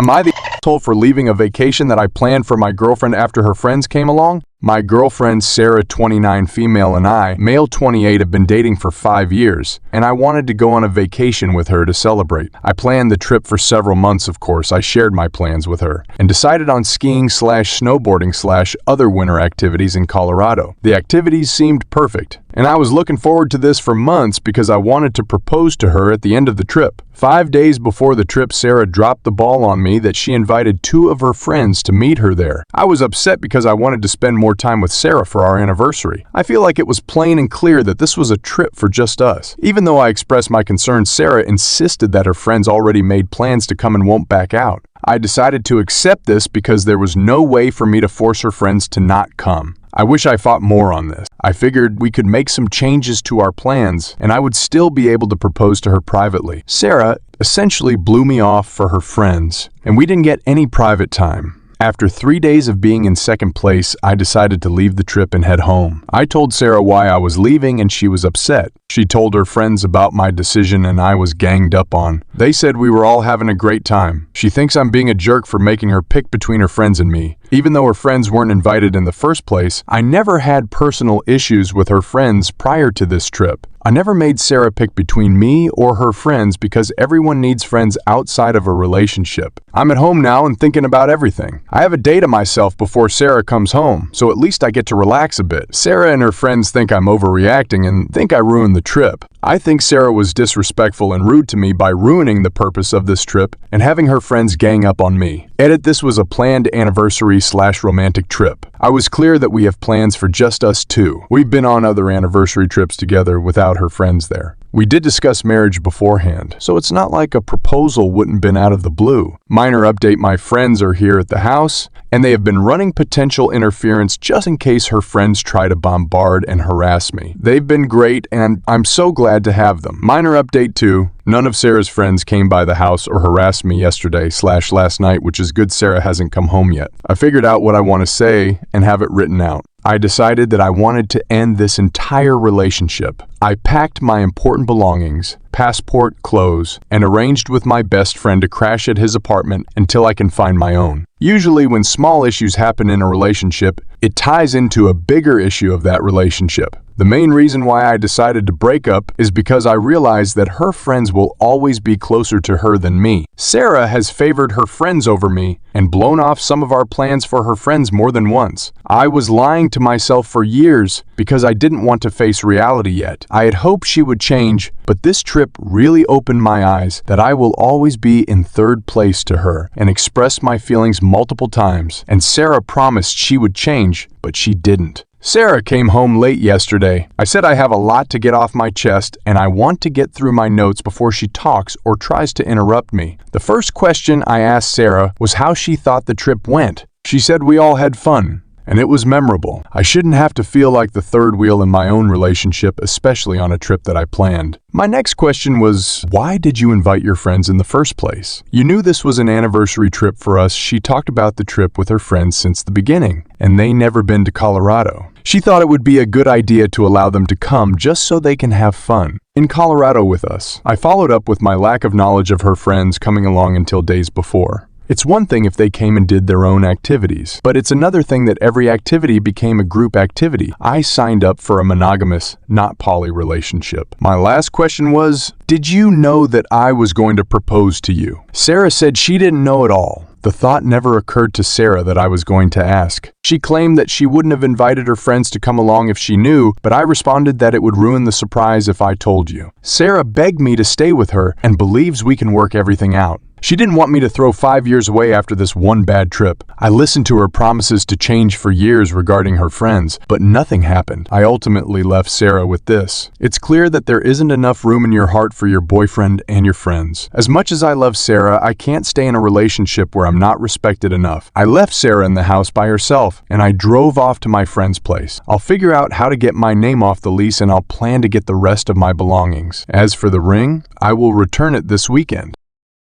Am I the asshole for leaving a vacation that I planned for my girlfriend after her friends came along? My girlfriend Sarah, 29, female, and I, male 28, have been dating for 5 years, and I wanted to go on a vacation with her to celebrate. I planned the trip for several months, of course. I shared my plans with her, and decided on skiing/snowboarding/other winter activities in Colorado. The activities seemed perfect, and I was looking forward to this for months because I wanted to propose to her at the end of the trip. 5 days before the trip, Sarah dropped the ball on me that she invited 2 of her friends to meet her there. I was upset because I wanted to spend more time with Sarah for our anniversary. I feel like it was plain and clear that this was a trip for just us. Even though I expressed my concerns, Sarah insisted that her friends already made plans to come and won't back out. I decided to accept this because there was no way for me to force her friends to not come. I wish I fought more on this. I figured we could make some changes to our plans, and I would still be able to propose to her privately. Sarah essentially blew me off for her friends, and we didn't get any private time. After 3 days of being in second place, I decided to leave the trip and head home. I told Sarah why I was leaving, and she was upset. She told her friends about my decision, and I was ganged up on. They said we were all having a great time. She thinks I'm being a jerk for making her pick between her friends and me. Even though her friends weren't invited in the first place, I never had personal issues with her friends prior to this trip. I never made Sarah pick between me or her friends because everyone needs friends outside of a relationship. I'm at home now and thinking about everything. I have a day to myself before Sarah comes home, so at least I get to relax a bit. Sarah and her friends think I'm overreacting and think I ruined the trip. I think Sarah was disrespectful and rude to me by ruining the purpose of this trip and having her friends gang up on me. Edit: this was a planned anniversary/romantic trip. I was clear that we have plans for just us two. We've been on other anniversary trips together without her friends there. We did discuss marriage beforehand, so it's not like a proposal wouldn't been out of the blue. Minor update: my friends are here at the house, and they have been running potential interference just in case her friends try to bombard and harass me. They've been great, and I'm so glad to have them. Minor update too: none of Sarah's friends came by the house or harassed me yesterday/last night, which is good. Sarah hasn't come home yet. I figured out what I want to say and have it written out. I decided that I wanted to end this entire relationship. I packed my important belongings, passport, clothes, and arranged with my best friend to crash at his apartment until I can find my own. Usually when small issues happen in a relationship, it ties into a bigger issue of that relationship. The main reason why I decided to break up is because I realized that her friends will always be closer to her than me. Sarah has favored her friends over me and blown off some of our plans for her friends more than once. I was lying to myself for years because I didn't want to face reality yet. I had hoped she would change, but this trip really opened my eyes that I will always be in third place to her and expressed my feelings multiple times. And Sarah promised she would change, but she didn't. Sarah came home late yesterday. I said I have a lot to get off my chest and I want to get through my notes before she talks or tries to interrupt me. The first question I asked Sarah was how she thought the trip went. She said we all had fun, and it was memorable. I shouldn't have to feel like the third wheel in my own relationship, especially on a trip that I planned. My next question was, why did you invite your friends in the first place? You knew this was an anniversary trip for us. She talked about the trip with her friends since the beginning, and they never been to Colorado. She thought it would be a good idea to allow them to come just so they can have fun in Colorado with us. I followed up with my lack of knowledge of her friends coming along until days before. It's one thing if they came and did their own activities, but it's another thing that every activity became a group activity. I signed up for a monogamous, not poly relationship. My last question was, did you know that I was going to propose to you? Sarah said she didn't know at all. The thought never occurred to Sarah that I was going to ask. She claimed that she wouldn't have invited her friends to come along if she knew, but I responded that it would ruin the surprise if I told you. Sarah begged me to stay with her and believes we can work everything out. She didn't want me to throw 5 years away after this one bad trip. I listened to her promises to change for years regarding her friends, but nothing happened. I ultimately left Sarah with this: it's clear that there isn't enough room in your heart for your boyfriend and your friends. As much as I love Sarah, I can't stay in a relationship where I'm not respected enough. I left Sarah in the house by herself, and I drove off to my friend's place. I'll figure out how to get my name off the lease, and I'll plan to get the rest of my belongings. As for the ring, I will return it this weekend.